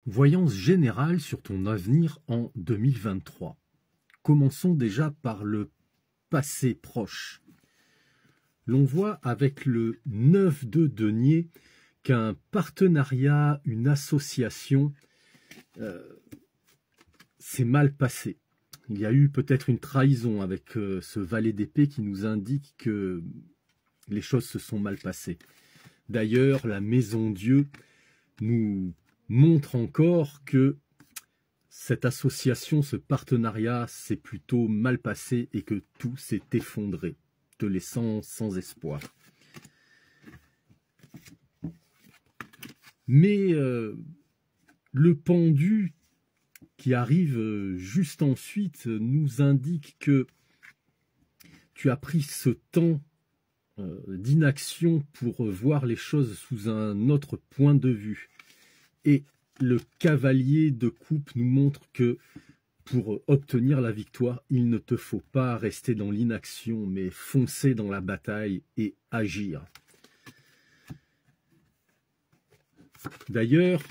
Voyance générale sur ton avenir en 2023. Commençons déjà par le passé proche. L'on voit avec le 9 de denier qu'un partenariat, une association s'est mal passé. Il y a eu peut-être une trahison avec ce valet d'épée qui nous indique que les choses se sont mal passées. D'ailleurs, la Maison Dieu nous montre encore que cette association, ce partenariat s'est plutôt mal passé et que tout s'est effondré, te laissant sans espoir. Mais le pendu qui arrive juste ensuite nous indique que tu as pris ce temps d'inaction pour voir les choses sous un autre point de vue. Et le cavalier de coupe nous montre que pour obtenir la victoire, il ne te faut pas rester dans l'inaction, mais foncer dans la bataille et agir. D'ailleurs,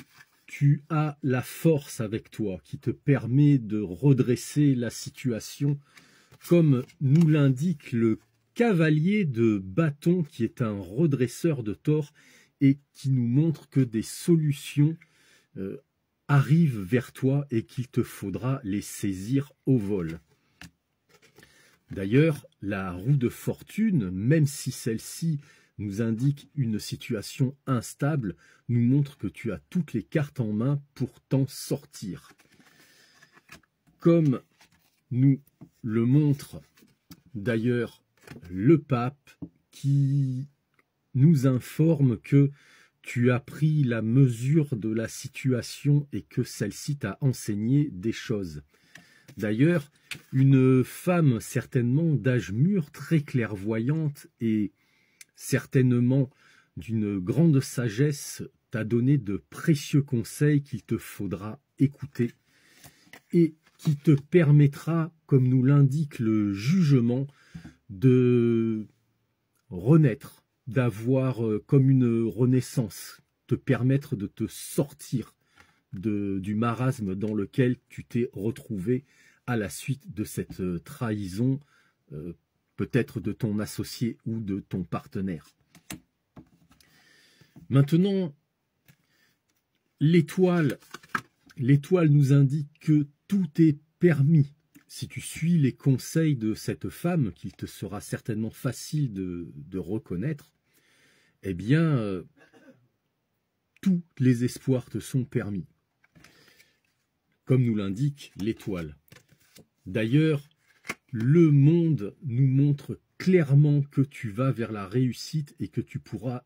tu as la force avec toi qui te permet de redresser la situation, comme nous l'indique le cavalier de bâton, qui est un redresseur de tort et qui nous montre que des solutions arrivent vers toi et qu'il te faudra les saisir au vol. D'ailleurs, la roue de fortune, même si celle-ci nous indique une situation instable, nous montre que tu as toutes les cartes en main pour t'en sortir. Comme nous le montre d'ailleurs le pape, qui nous informe que tu as pris la mesure de la situation et que celle-ci t'a enseigné des choses. D'ailleurs, une femme certainement d'âge mûr, très clairvoyante et certainement d'une grande sagesse, t'a donné de précieux conseils qu'il te faudra écouter et qui te permettra, comme nous l'indique le jugement, de renaître, d'avoir comme une renaissance, te permettre de te sortir du marasme dans lequel tu t'es retrouvé à la suite de cette trahison, peut-être de ton associé ou de ton partenaire. Maintenant, l'étoile nous indique que tout est permis. Si tu suis les conseils de cette femme, qu'il te sera certainement facile de reconnaître, eh bien, tous les espoirs te sont permis, comme nous l'indique l'étoile. D'ailleurs, le monde nous montre clairement que tu vas vers la réussite et que tu pourras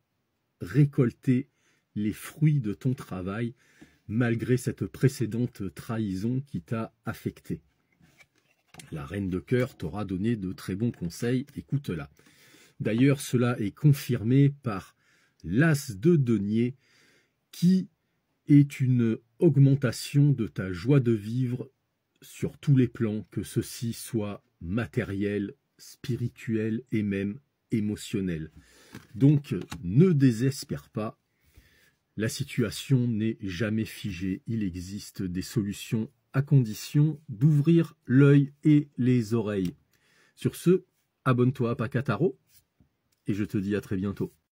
récolter les fruits de ton travail, malgré cette précédente trahison qui t'a affecté. La reine de cœur t'aura donné de très bons conseils, écoute-la. D'ailleurs, cela est confirmé par l'as de denier, qui est une augmentation de ta joie de vivre sur tous les plans, que ceci soit matériel, spirituel et même émotionnel. Donc, ne désespère pas, la situation n'est jamais figée, il existe des solutions à condition d'ouvrir l'œil et les oreilles. Sur ce, abonne-toi à Pacataro et je te dis à très bientôt.